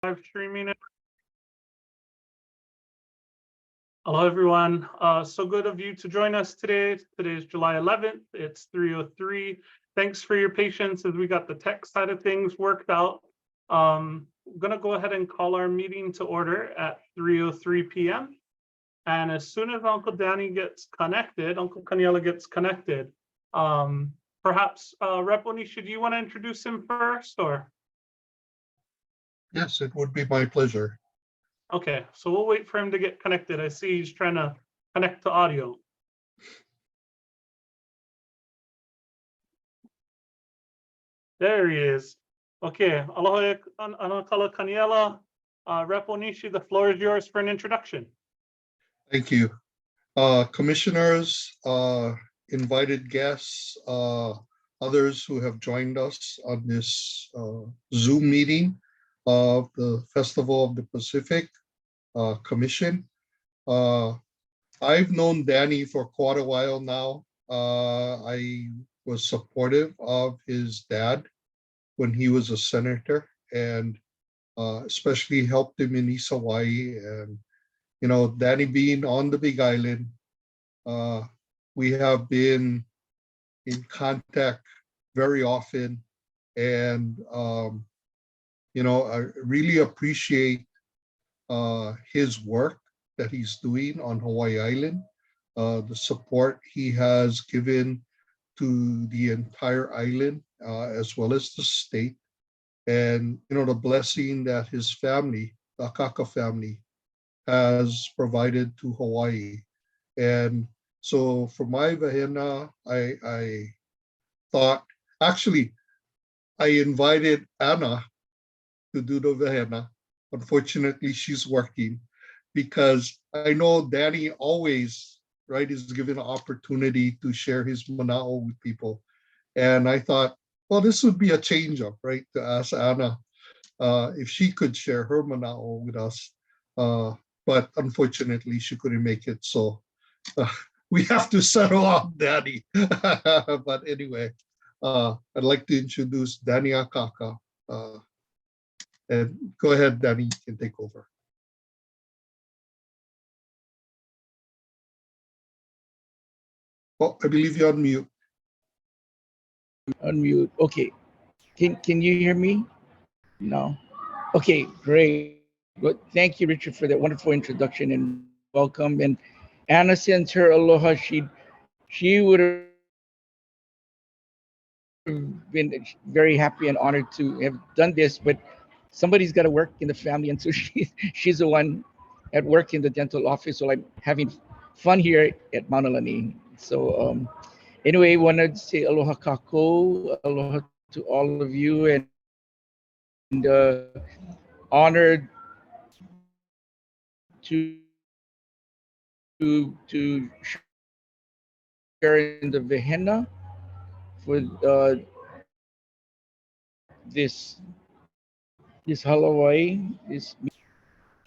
Live streaming it. Hello, everyone. So good of you to join us today. Today is July 11th. It's 3:03. Thanks for your patience as we got the tech side of things worked out. I'm going to go ahead and call our meeting to order at 3:03 p.m. And as soon as Uncle Danny gets connected, Uncle Kaniela gets connected, perhaps Rep. Onishi, do you want to introduce him first, or? Yes, it would be my pleasure. Okay, so we'll wait for him to get connected. I see he's trying to connect to audio. There he is. Okay, aloha anakala Kaniela. Rep. Onishi, the floor is yours for an introduction. Thank you. Commissioners, invited guests, others who have joined us on this Zoom meeting of the Festival of the Pacific Commission. I've known Danny for quite a while now. I was supportive of his dad when he was a senator, and especially helped him in East Hawaii. And you know, Danny being on the Big Island, we have been in contact very often, and you know, I really appreciate his work that he's doing on Hawaii Island, the support he has given to the entire island, as well as the state, and you know, the blessing that his family, the Akaka family, has provided to Hawaii. And so for my vahena, I thought, actually, I invited Anna to do the vahena. Unfortunately, she's working because I know Danny always, right, is given an opportunity to share his mana'o with people. And I thought, well, this would be a change up, right, to ask Anna if she could share her mana'o with us. But unfortunately, she couldn't make it. So we have to settle on Danny. But anyway, I'd like to introduce Danny Akaka. And go ahead, Danny, you can take over. Oh, I believe you're on mute. Unmute. Okay. Can you hear me? No. Okay, great. Good. Thank you, Richard, for that wonderful introduction and welcome. And Anna sends her aloha. She would have been very happy and honored to have done this, but somebody's got to work in the family, and so she's the one at work in the dental office. So I'm having fun here at Maunalani. So anyway, wanted to say aloha kako, aloha to all of you, and honored to share in the Vehenna for this Hawaii,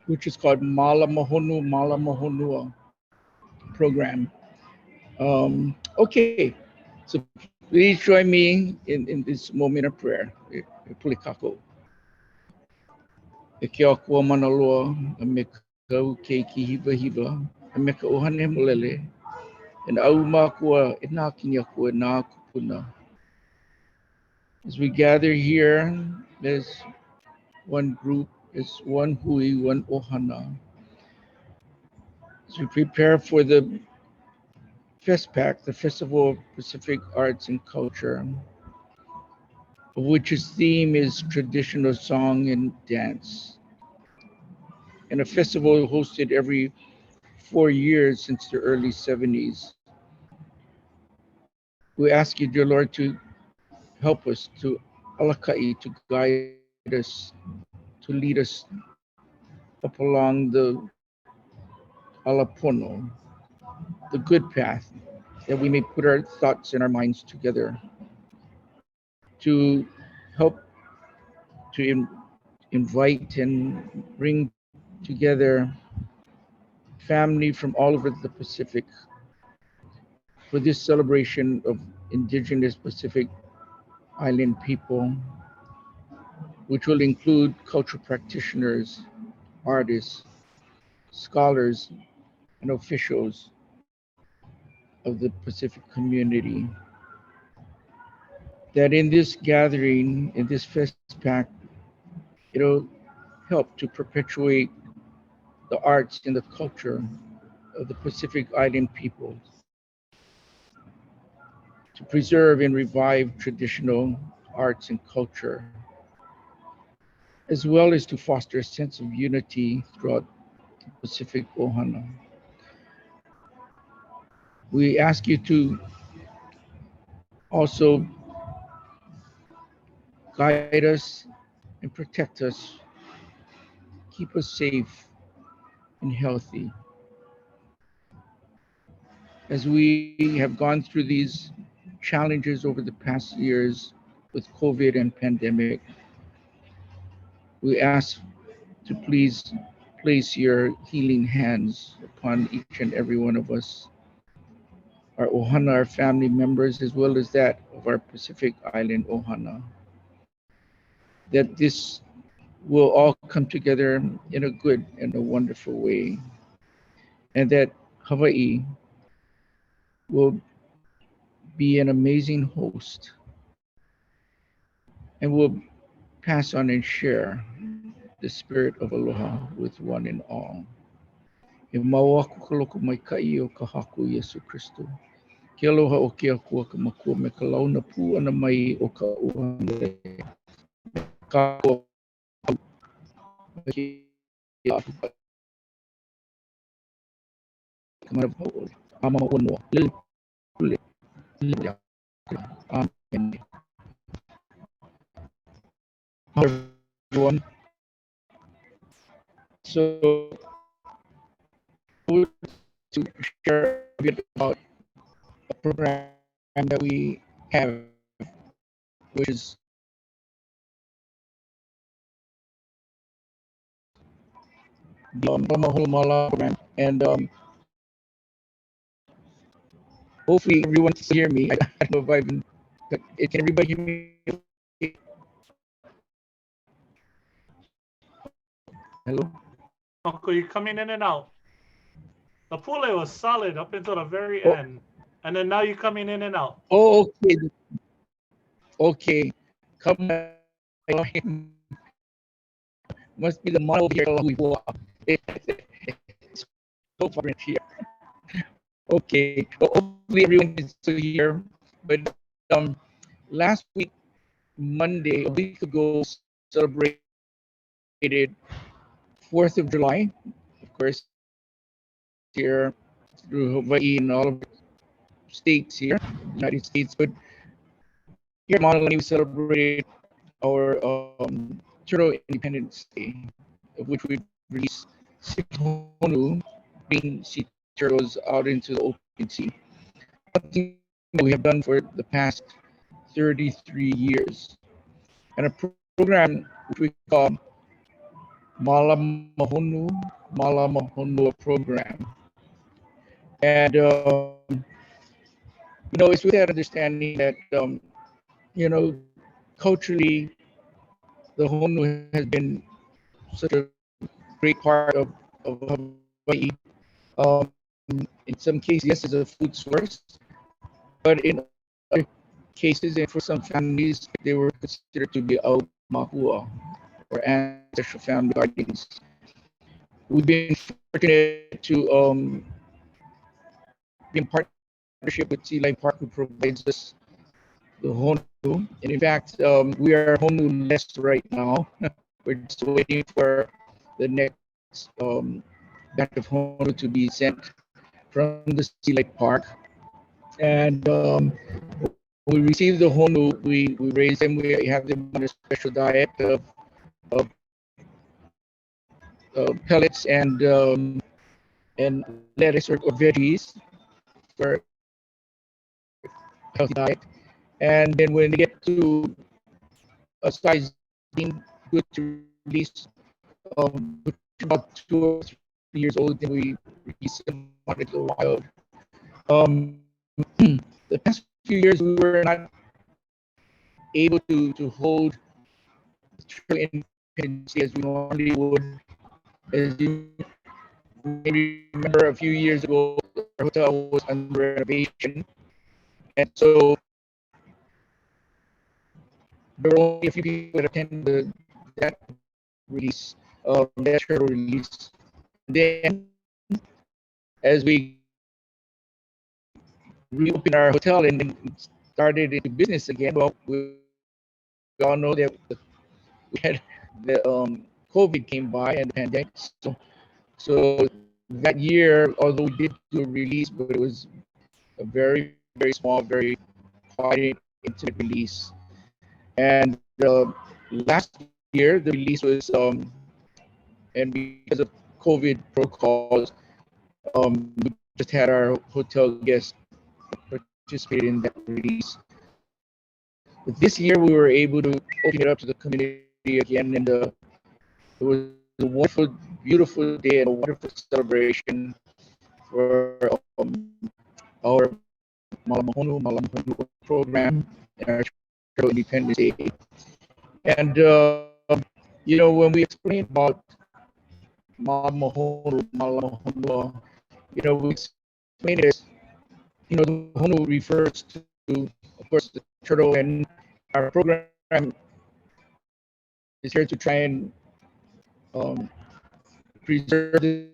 which is called Mala Mahonua program. Okay, so please join me in this moment of prayer. Pulikako. E ke akua manaloa, a me kau ke ki hiva hiva, a me ka ohane molele, and au makua e nā kini akua nā kupuna. As we gather here as one group, as one hui, one ohana, as we prepare for the FestPAC, the Festival of Pacific Arts and Culture, of which its theme is traditional song and dance. And a festival hosted every 4 years since the early 70s. We ask you, dear Lord, to help us, to alakai, to guide us, to lead us up along the alapono, the good path, that we may put our thoughts and our minds together to help to invite and bring together family from all over the Pacific for this celebration of Indigenous Pacific Island people, which will include cultural practitioners, artists, scholars, and officials of the Pacific community. That in this gathering, in this FestPAC, it'll help to perpetuate the arts and the culture of the Pacific Island peoples, to preserve and revive traditional arts and culture, as well as to foster a sense of unity throughout the Pacific Ohana. We ask you to also guide us and protect us, keep us safe and healthy. As we have gone through these challenges over the past years with COVID and pandemic, we ask to please place your healing hands upon each and every one of us, our Ohana, our family members, as well as that of our Pacific Island Ohana. That this will all come together in a good and a wonderful way, and that Hawaii will be an amazing host and will pass on and share the spirit of aloha with one and all. E mau aku ka loko mai kai o ka haku Yesu Kristo. Ke aloha o ke akua ka makua me ka launa pu ana mai o ka uhane. Ka o ke apu ka mana pau. Ama ono lele lele lele. Amen. Everyone. So to share a bit about a program that we have, which is the Mahulumala program, and hopefully everyone can hear me. I don't know if I've been, but can everybody hear me? Hello? Uncle, you're coming in and out. The pule was solid up until the very Oh. end. And then now you're coming in and out. Oh, okay. Okay. Come on. Must be the model here. It's so far here. Okay. Well, hopefully everyone is still here. But last week, Monday, a week ago, celebrated 4th of July, of course, here through Hawaii and all of the states here, United States. But here in Mauna Lani, we celebrated our Turtle Independence Day, of which we released 6 honu green sea turtles out into the open sea. Something that we have done for the past 33 years. And a program which we call Malamahonu program. And, it's with that understanding that, culturally, the honu has been such a great part of Hawaii. In some cases, yes, it's a food source, but in other cases, and for some families, they were considered to be au mahua, or ancestral family guardians. We've been fortunate to be in partnership with Sea Life Park, who provides us the honu. And in fact, we are honu-less right now. We're just waiting for the next batch of honu to be sent from the Sea Life Park. And we receive the honu, we raise them, we have them on a special diet of pellets and lettuce or veggies for healthy diet. And then when they get to a size deemed good to release, about 2 or 3 years old, then we release them out into the wild. The past few years, we were not able to hold true independence as we normally would. As you maybe remember, a few years ago, our hotel was under renovation, and so there were only a few people that attended that release, that turtle release. Then, as we reopened our hotel and started into business again, well, we all know that we had the COVID came by and the pandemic. So that year, although we did do a release, but it was a very, very small, very quiet, intimate release. And last year, the release was, and because of COVID protocols, we just had our hotel guests participate in that release. But this year, we were able to open it up to the community again, and it was a wonderful, beautiful day and a wonderful celebration for our Malamahonu program and our Independence Day. And you know, when we explain about Malamahonu, you know, we explain it as, you know, the Honu refers to, of course, the turtle, and our program is here to try and preserve the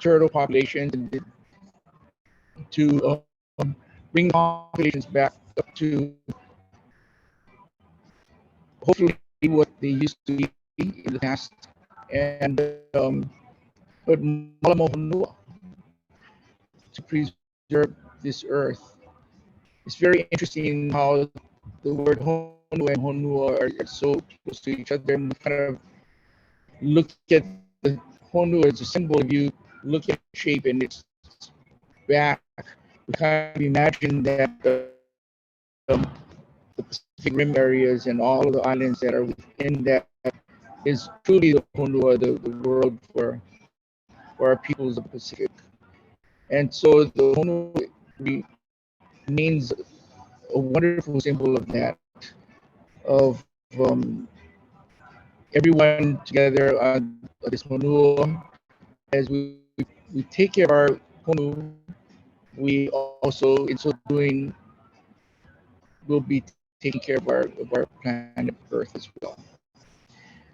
turtle populations and to bring populations back up to hopefully what they used to be in the past. And but Malamahonua, to preserve this earth. It's very interesting how the word Honu and Honua are so close to each other, and kind of look at the Honu as a symbol. If you look at the shape and its back, we kind of imagine that the Pacific Rim areas and all of the islands that are within that is truly the Honua, the world for our peoples of the Pacific. And so the Honu remains a wonderful symbol of that, of everyone together on this Honua. As we take care of our Honu, we also, in so doing, will be taking care of our planet Earth as well.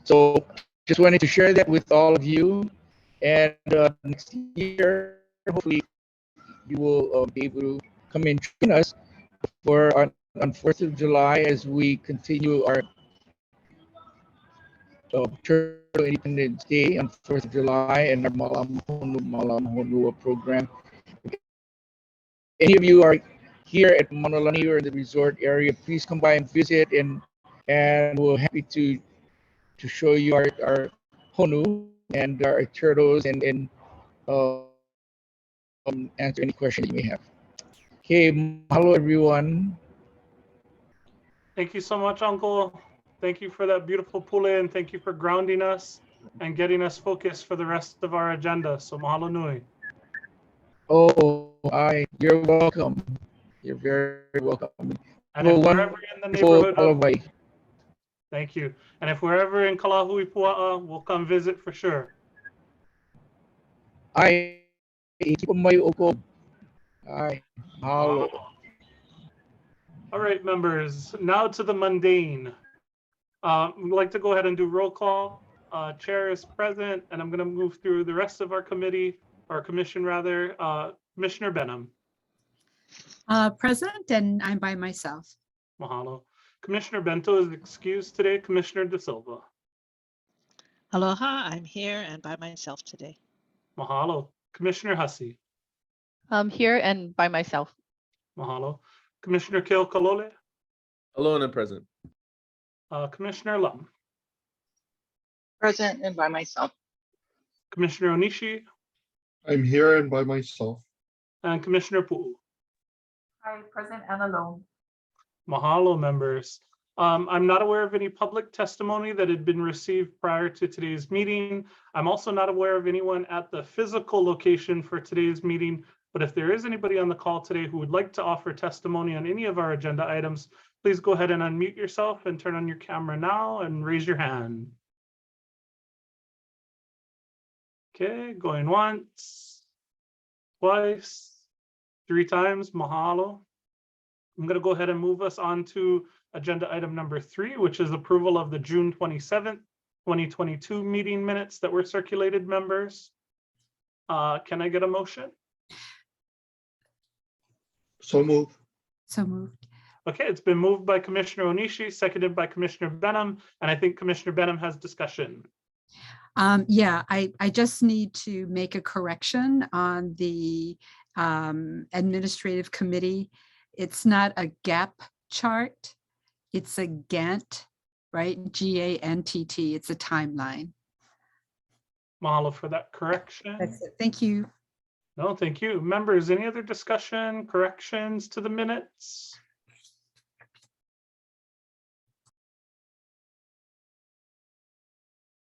So just wanted to share that with all of you. And next year, hopefully, you will be able to come and join us for on 4th of July as we continue our Turtle Independence Day on 4th of July and our Malamahonua program. If any of you are here at Manolani or in the resort area, please come by and visit, and we're happy to show you our Honu and our turtles and answer any questions you may have. Okay, mahalo everyone. Thank you so much, Uncle. Thank you for that beautiful pule, and thank you for grounding us and getting us focused for the rest of our agenda. So mahalo nui. Oh, you're welcome. You're very welcome. And if we're ever in the neighborhood of, thank you. And if we're ever in Kalahui Pua'a, we'll come visit for sure. Mahalo. All right, members, now to the mundane. We'd like to go ahead and do roll call. Chair is present, and I'm going to move through the rest of our committee, or commission rather. Commissioner Benham. Present, and I'm by myself. Mahalo. Commissioner Bento is excused today. Commissioner De Silva. Aloha, I'm here and by myself today. Mahalo. Commissioner Hussey. I'm here and by myself. Mahalo. Commissioner Keokalole. Alone and present. Commissioner Lum. Present and by myself. Commissioner Onishi. I'm here and by myself. And Commissioner Pu'u. Hi, present and alone. Mahalo, members. I'm not aware of any public testimony that had been received prior to today's meeting. I'm also not aware of anyone at the physical location for today's meeting, but if there is anybody on the call today who would like to offer testimony on any of our agenda items, please go ahead and unmute yourself and turn on your camera now and raise your hand. Okay, going once, twice, 3 times, mahalo. I'm going to go ahead and move us on to agenda item number 3, which is approval of the June 27th, 2022 meeting minutes that were circulated, members. Can I get a motion? So move. So moved. Okay, it's been moved by Commissioner Onishi, seconded by Commissioner Benham, and I think Commissioner Benham has discussion. Yeah, I just need to make a correction on the administrative committee. It's not a gap chart. It's a Gantt, right? G-A-N-T-T. It's a timeline. Mahalo for that correction. That's it. Thank you. No, thank you. Members, any other discussion, corrections to the minutes?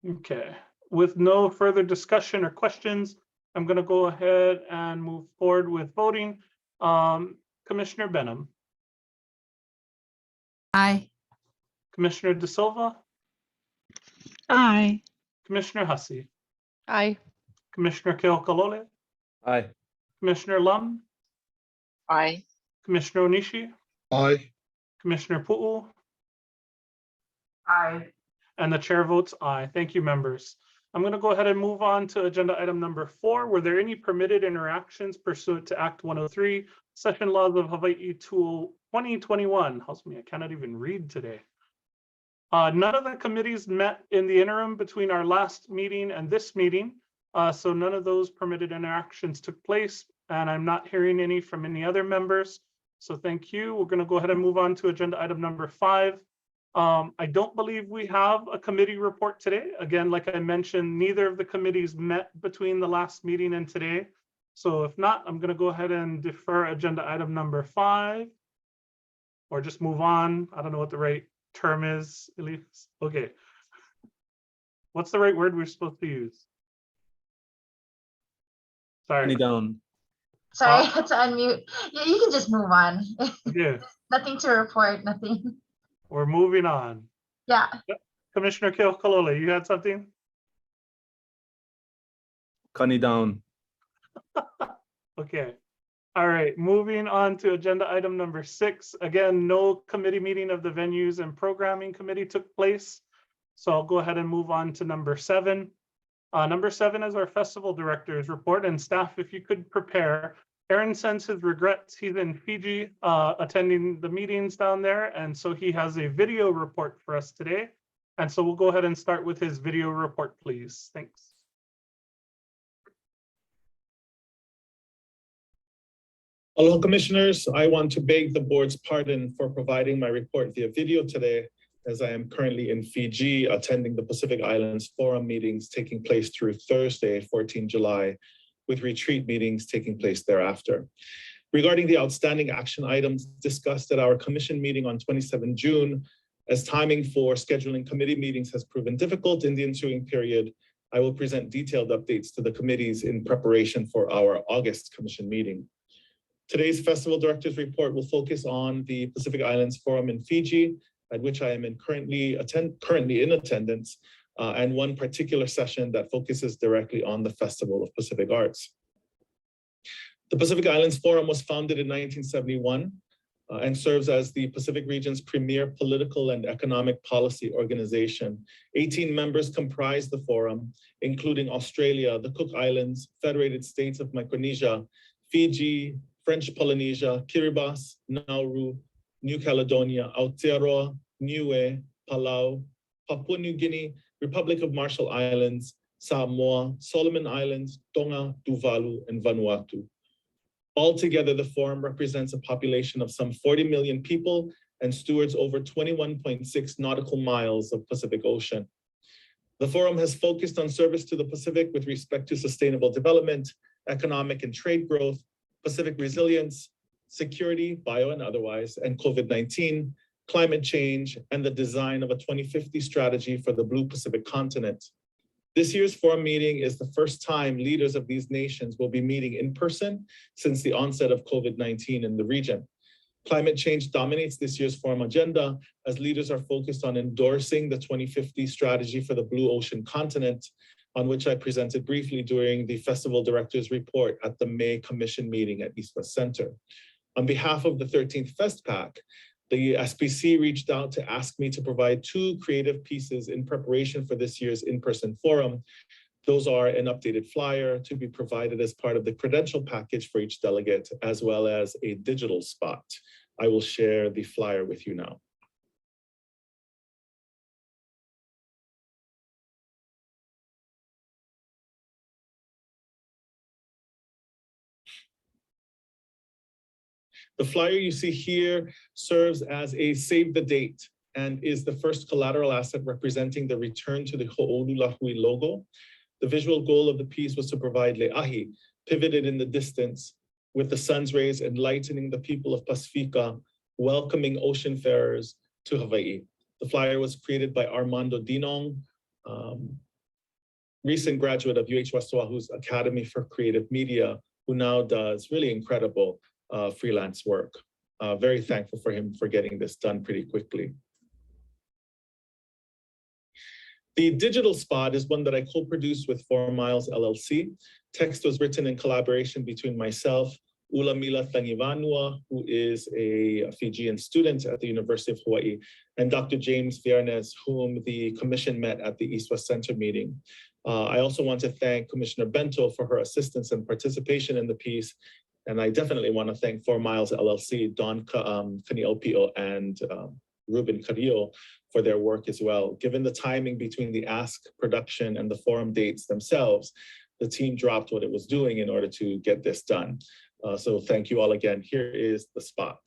Okay, with no further discussion or questions, I'm going to go ahead and move forward with voting. Commissioner Benham, Aye. Commissioner De Silva, Aye. Commissioner Hussey, Aye. Commissioner Keokalole, Aye. Commissioner Lum, Aye. Commissioner Onishi, Aye. Commissioner Pu'u, Aye. and the chair votes aye. Thank you, members. I'm going to go ahead and move on to agenda item number 4. Were there any permitted interactions pursuant to Act 103, Session Laws of Hawaii Tool 2021? Helps me, I cannot even read today. None of the committees met in the interim between our last meeting and this meeting. So none of those permitted interactions took place, and I'm not hearing any from any other members. So thank you. We're going to go ahead and move on to agenda item number 5. I don't believe we have a committee report today. Again, like I mentioned, neither of the committees met between the last meeting and today. So if not, I'm going to go ahead and defer agenda item number 5, or just move on. I don't know what the right term is, Elise. Okay. What's the right word we're supposed to use? Sorry. Down. Sorry, I had to unmute. Yeah, you can just move on. Okay, Nothing to report, nothing. we're moving on. Yeah. Commissioner Keokalole, you had something? Kani down. Okay. All right, moving on to agenda item number 6. Again, no committee meeting of the Venues and Programming Committee took place. So I'll go ahead and move on to number 7. Number 7 is our festival director's report, and staff, if you could prepare. Aaron sends his regrets. He's in Fiji attending the meetings down there, and so he has a video report for us today. And so we'll go ahead and start with his video report, please. Thanks. Hello, commissioners. I want to beg the board's pardon for providing my report via video today, as I am currently in Fiji attending the Pacific Islands Forum meetings taking place through Thursday, 14 July, with retreat meetings taking place thereafter. Regarding the outstanding action items discussed at our commission meeting on 27 June, as timing for scheduling committee meetings has proven difficult in the ensuing period, I will present detailed updates to the committees in preparation for our August commission meeting. Today's Festival Director's Report will focus on the Pacific Islands Forum in Fiji, at which I am currently in attendance, and one particular session that focuses directly on the Festival of Pacific Arts. The Pacific Islands Forum was founded in 1971 and serves as the Pacific region's premier political and economic policy organization. 18 members comprise the forum, including Australia, the Cook Islands, Federated States of Micronesia, Fiji, French Polynesia, Kiribati, Nauru, New Caledonia, Aotearoa, Niue, Palau, Papua New Guinea, Republic of Marshall Islands, Samoa, Solomon Islands, Tonga, Tuvalu, and Vanuatu. Altogether, the forum represents a population of some 40 million people and stewards over 21.6 nautical miles of Pacific Ocean. The forum has focused on service to the Pacific with respect to sustainable development, economic and trade growth, Pacific resilience, security, bio and otherwise, and COVID-19, climate change, and the design of a 2050 strategy for the Blue Pacific continent. This year's forum meeting is the first time leaders of these nations will be meeting in person since the onset of COVID-19 in the region. Climate change dominates this year's forum agenda as leaders are focused on endorsing the 2050 strategy for the Blue Ocean continent, on which I presented briefly during the Festival Directors Report at the May Commission meeting at East West Center. On behalf of the 13th FestPAC, the SPC reached out to ask me to provide 2 creative pieces in preparation for this year's in-person forum. Those are an updated flyer to be provided as part of the credential package for each delegate, as well as a digital spot. I will share the flyer with you now. The flyer you see here serves as a save the date and is the first collateral asset representing the return to the Ho'olulahui logo. The visual goal of the piece was to provide le'ahi, pivoted in the distance, with the sun's rays enlightening the people of Pacifica, welcoming oceanfarers to Hawaii. The flyer was created by Armando Dinong, recent graduate of UH West Oahu's Academy for Creative Media, who now does really incredible freelance work. Very thankful for him for getting this done pretty quickly. The digital spot is one that I co-produced with 4 Miles LLC. Text was written in collaboration between myself, Ulamila Thangivanua, who is a Fijian student at the University of Hawaii, and Dr. James Viernes, whom the commission met at the East West Center meeting. I also want to thank Commissioner Bento for her assistance and participation in the piece. And I definitely want to thank 4 Miles LLC, Don Kaniopio and Ruben Carrillo for their work as well. Given the timing between the ask production and the forum dates themselves, the team dropped what it was doing in order to get this done. So thank you all again. Here is the spot.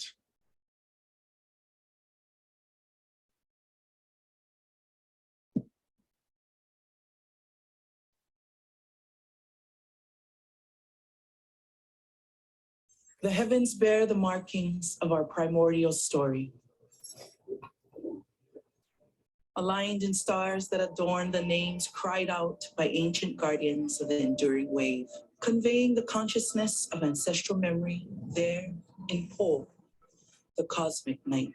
The heavens bear the markings of our primordial story, aligned in stars that adorn the names cried out by ancient guardians of the enduring wave, conveying the consciousness of ancestral memory there in Po, the cosmic night,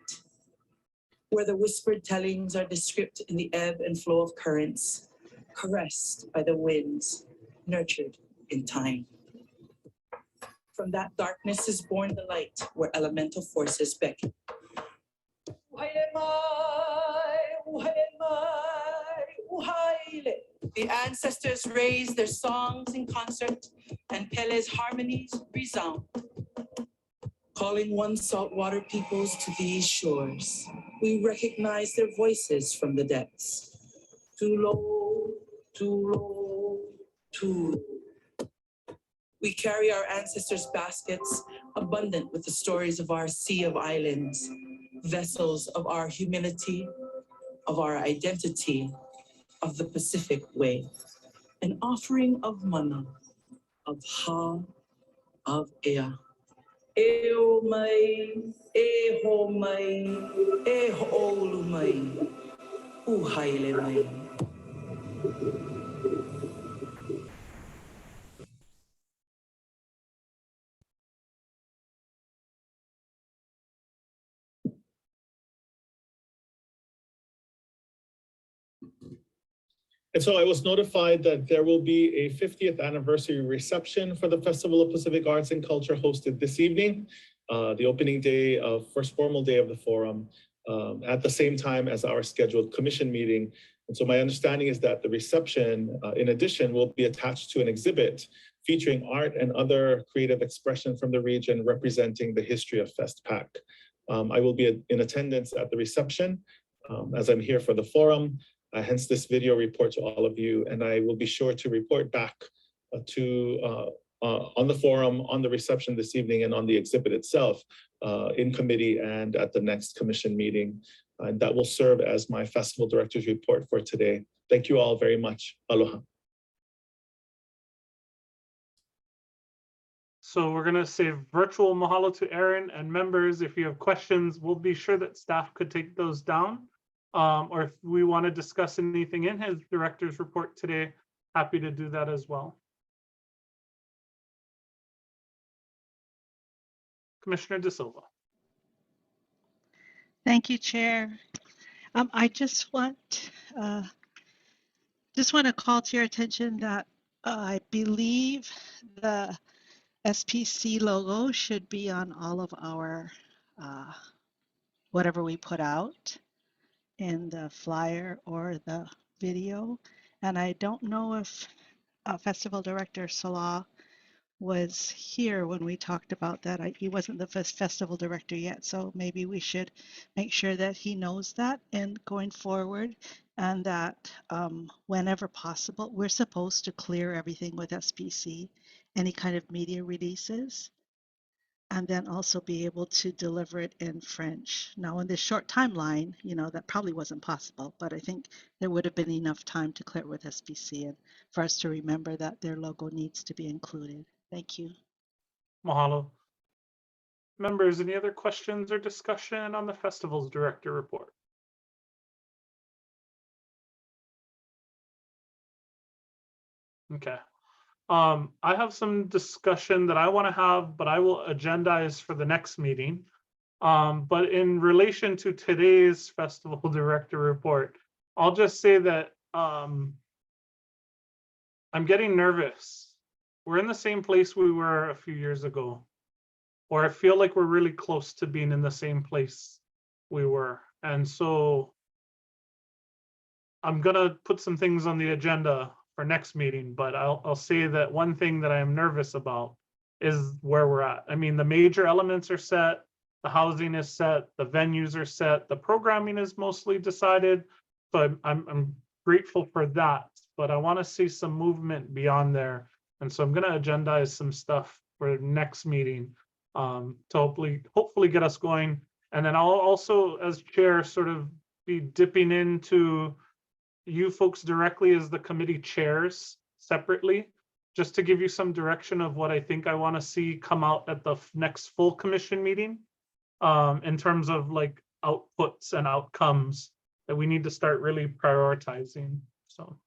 where the whispered tellings are described in the ebb and flow of currents, caressed by the winds, nurtured in time. From that darkness is born the light where elemental forces beckon. The ancestors raise their songs in concert and Pele's harmonies resound, calling one saltwater peoples to these shores. We recognize their voices from the depths. Too low, too low, too low. We carry our ancestors' baskets, abundant with the stories of our sea of islands, vessels of our humility, of our identity, of the Pacific way, an offering of mana, of ha, of ea. Eo mai, e ho mai, e ho'olu mai, uhaile mai. And so I was notified that there will be a 50th anniversary reception for the Festival of Pacific Arts and Culture hosted this evening, the opening day of first formal day of the forum, at the same time as our scheduled commission meeting. And so my understanding is that the reception, in addition, will be attached to an exhibit featuring art and other creative expression from the region representing the history of FestPAC. I will be in attendance at the reception as I'm here for the forum. Hence this video report to all of you, and I will be sure to report back on the forum, on the reception this evening, and on the exhibit itself in committee and at the next commission meeting. And that will serve as my festival director's report for today. Thank you all very much. Aloha. So we're going to say virtual mahalo to Aaron, and members, if you have questions, we'll be sure that staff could take those down. Or if we want to discuss anything in his director's report today, happy to do that as well. Commissioner De Silva. Thank you, Chair. I just want to call to your attention that I believe the SPC logo should be on all of our whatever we put out in the flyer or the video. And I don't know if Festival Director Salah was here when we talked about that. He wasn't the festival director yet, so maybe we should make sure that he knows that and going forward, and that whenever possible, we're supposed to clear everything with SPC, any kind of media releases, and then also be able to deliver it in French. Now, in this short timeline, that probably wasn't possible, but I think there would have been enough time to clear it with SPC and for us to remember that their logo needs to be included. Thank you. Mahalo. Members, any other questions or discussion on the Festivals Director report? Okay. I have some discussion that I want to have, but I will agendize for the next meeting. But in relation to today's Festival Director report, I'll just say that I'm getting nervous. We're in the same place we were a few years ago, or I feel like we're really close to being in the same place we were. And so I'm gonna put some things on the agenda for next meeting, but I'll say that one thing that I am nervous about is where we're at. I mean, the major elements are set, the housing is set, the venues are set, the programming is mostly decided. So I'm grateful for that, but I want to see some movement beyond there. And so I'm going to agendize some stuff for next meeting to hopefully get us going. And then I'll also, as chair, sort of be dipping into you folks directly as the committee chairs separately, just to give you some direction of what I think I want to see come out at the next full commission meeting in terms of like outputs and outcomes that we need to start really prioritizing. So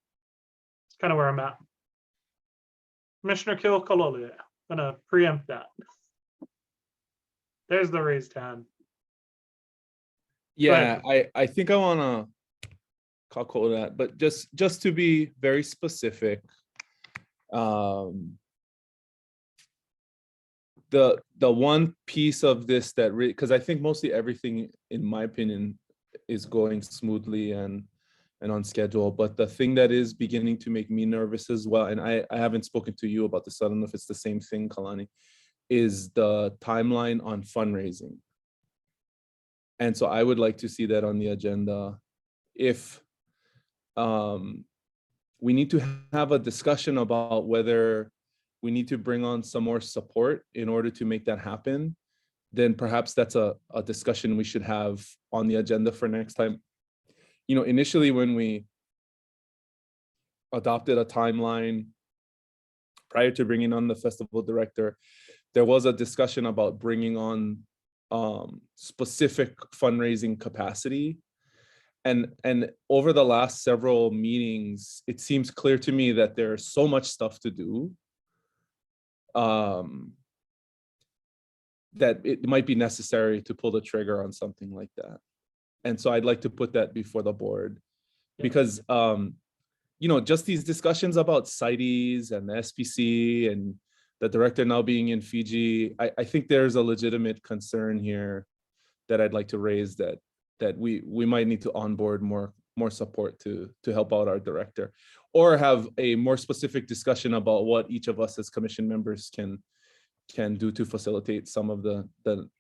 it's kind of where I'm at. Commissioner Kilkalole, I'm gonna preempt that. There's the raised hand. Yeah, I think I want to call that, but just to be very specific, the one piece of this that because I think mostly everything, in my opinion, is going smoothly and on schedule, but the thing that is beginning to make me nervous as well, and I haven't spoken to you about this, I don't know if it's the same thing, Kalani, is the timeline on fundraising. And so I would like to see that on the agenda. If we need to have a discussion about whether we need to bring on some more support in order to make that happen, then perhaps that's a discussion we should have on the agenda for next time. You know, initially when we adopted a timeline prior to bringing on the festival director, there was a discussion about bringing on specific fundraising capacity. And over the last several meetings, it seems clear to me that there's so much stuff to do that it might be necessary to pull the trigger on something like that. And so I'd like to put that before the board, because you know, just these discussions about CITES and the SPC and the director now being in Fiji, I think there's a legitimate concern here that I'd like to raise, that we might need to onboard more support to help out our director, or have a more specific discussion about what each of us as commission members can do to facilitate some of the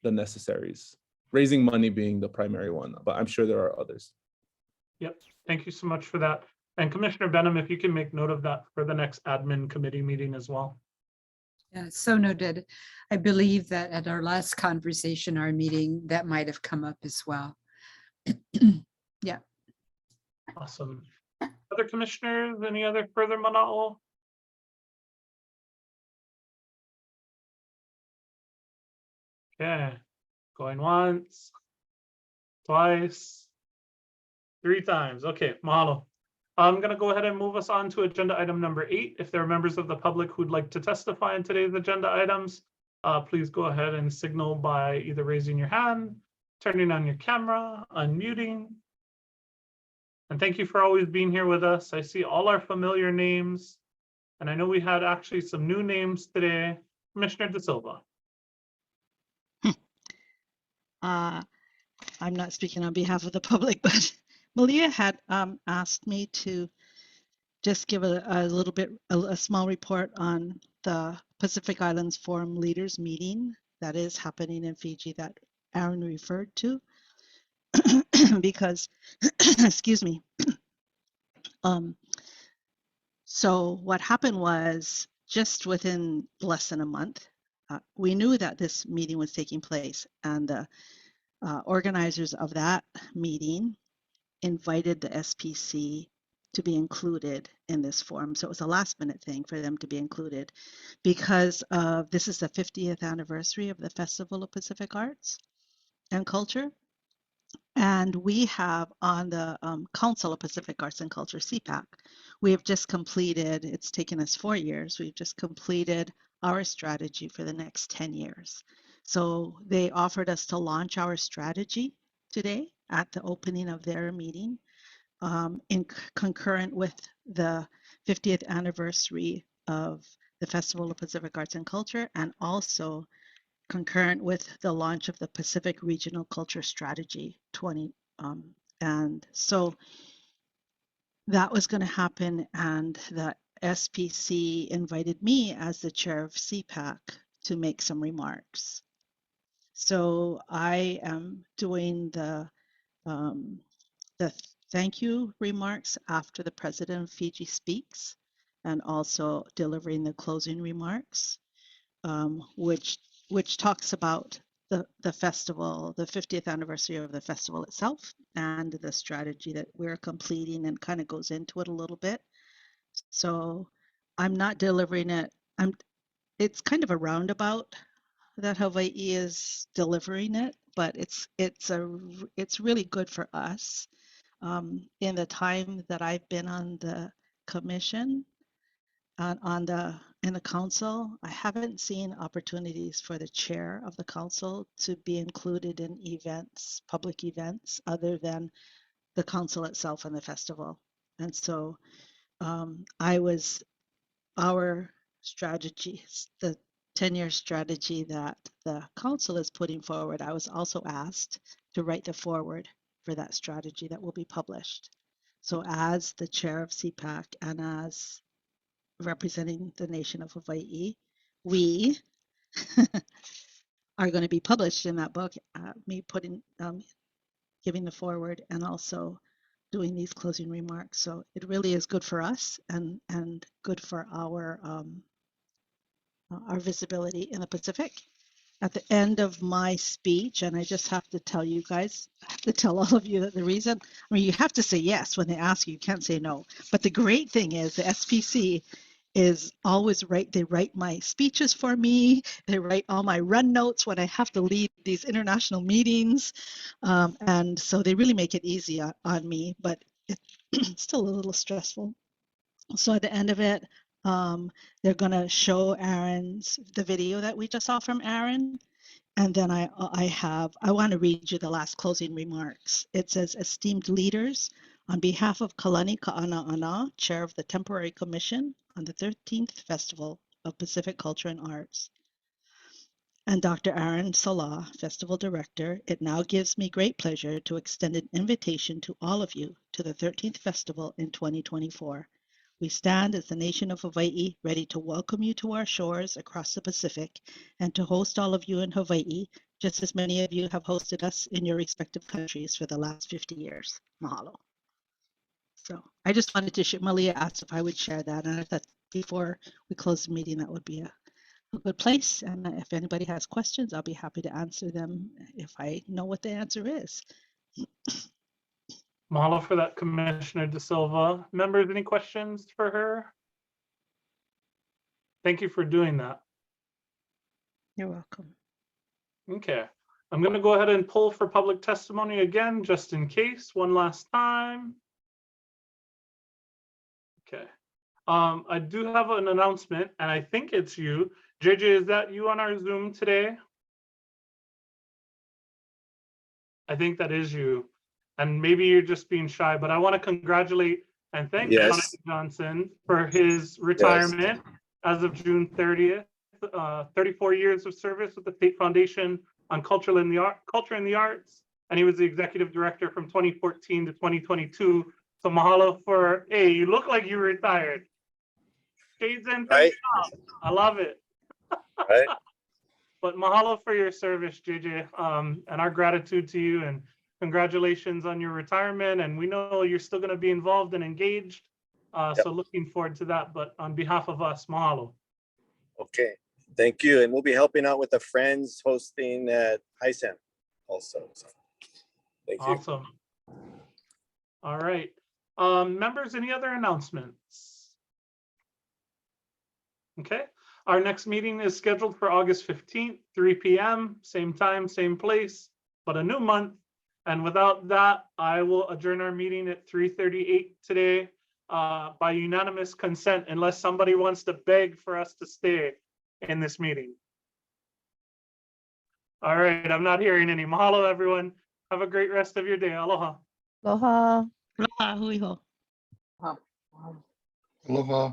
necessaries. Raising money being the primary one, but I'm sure there are others. Yep, thank you so much for that. And Commissioner Benham, if you can make note of that for the next admin committee meeting as well. Yeah, so noted. I believe that at our last conversation, our meeting, that might have come up as well. Yeah. Awesome. Other commissioners, any other further mana'o? Okay, going once, twice, 3 times. Okay, mahalo. I'm going to go ahead and move us on to agenda item number 8. If there are members of the public who'd like to testify in today's agenda items, please go ahead and signal by either raising your hand, turning on your camera, unmuting. And thank you for always being here with us. I see all our familiar names, and I know we had actually some new names today. Commissioner De Silva. I'm not speaking on behalf of the public, but Malia had asked me to just give a little bit, a small report on the Pacific Islands Forum Leaders Meeting that is happening in Fiji that Aaron referred to, because, excuse me. So what happened was just within less than a month, we knew that this meeting was taking place, and the organizers of that meeting invited the SPC to be included in this forum. So it was a last minute thing for them to be included because this is the 50th anniversary of the Festival of Pacific Arts and Culture. And we have on the Council of Pacific Arts and Culture, CPAC, we have just completed, it's taken us 4 years, we've just completed our strategy for the next 10 years. So they offered us to launch our strategy today at the opening of their meeting, in concurrent with the 50th anniversary of the Festival of Pacific Arts and Culture, and also concurrent with the launch of the Pacific Regional Culture Strategy 20. And so that was going to happen, and the SPC invited me as the chair of CPAC to make some remarks. So I am doing the thank you remarks after the president of Fiji speaks, and also delivering the closing remarks, which talks about the festival, the 50th anniversary of the festival itself, and the strategy that we're completing, and kind of goes into it a little bit. So I'm not delivering it. It's kind of a roundabout that Hawaii is delivering it, but it's really good for us. In the time that I've been on the commission, in the council, I haven't seen opportunities for the chair of the council to be included in events, public events, other than the council itself and the festival. And so our strategy, the 10-year strategy that the council is putting forward, I was also asked to write the foreword for that strategy that will be published. So as the chair of CPAC and as representing the nation of Hawaii, we are going to be published in that book, me giving the foreword and also doing these closing remarks. So it really is good for us and good for our visibility in the Pacific. At the end of my speech, and I just have to tell you guys, I have to tell all of you that the reason, I mean, you have to say yes when they ask you, you can't say no. But the great thing is the SPC is always right. They write my speeches for me. They write all my run notes when I have to lead these international meetings. And so they really make it easy on me, but it's still a little stressful. So at the end of it, they're going to show the video that we just saw from Aaron. And then I want to read you the last closing remarks. It says, esteemed leaders, on behalf of Kalani Ka'ana'ana, Chair of the Temporary Commission on the 13th Festival of Pacific Culture and Arts, and Dr. Aaron Salah, Festival Director, it now gives me great pleasure to extend an invitation to all of you to the 13th Festival in 2024. We stand as the nation of Hawaii ready to welcome you to our shores across the Pacific and to host all of you in Hawaii, just as many of you have hosted us in your respective countries for the last 50 years. Mahalo. So I just wanted to share, Malia asked if I would share that, and I thought before we close the meeting, that would be a good place. And if anybody has questions, I'll be happy to answer them if I know what the answer is. Mahalo for that, Commissioner De Silva. Members, any questions for her? Thank you for doing that. You're welcome. Okay, I'm going to go ahead and pull for public testimony again, just in case, one last time. Okay, I do have an announcement, and I think it's you. JJ, is that you on our Zoom today? I think that is you. And maybe you're just being shy, but I want to congratulate and thank Yes. Jonathan Johnson for his retirement as of June 30th. 34 years of service with the State Foundation on Culture and the Arts. And he was the executive director from 2014 to 2022. So mahalo for, hey, you look like you retired. Shades in, Right. I love it. Right. But mahalo for your service, JJ, and our gratitude to you, and congratulations on your retirement. And we know you're still going to be involved and engaged. So looking forward to that. But on behalf of us, mahalo. Okay. Thank you. And we'll be helping out with the Friends hosting at HISAM also. So, thank you. Awesome. All right. Members, any other announcements? Okay. Our next meeting is scheduled for August 15th, 3 p.m., same time, same place, but a new month. And without that, I will adjourn our meeting at 3:38 today by unanimous consent, unless somebody wants to beg for us to stay in this meeting. All right, I'm not hearing any. Mahalo, everyone. Have a great rest of your day. Aloha. Aloha. Aloha, hui hou. Aloha.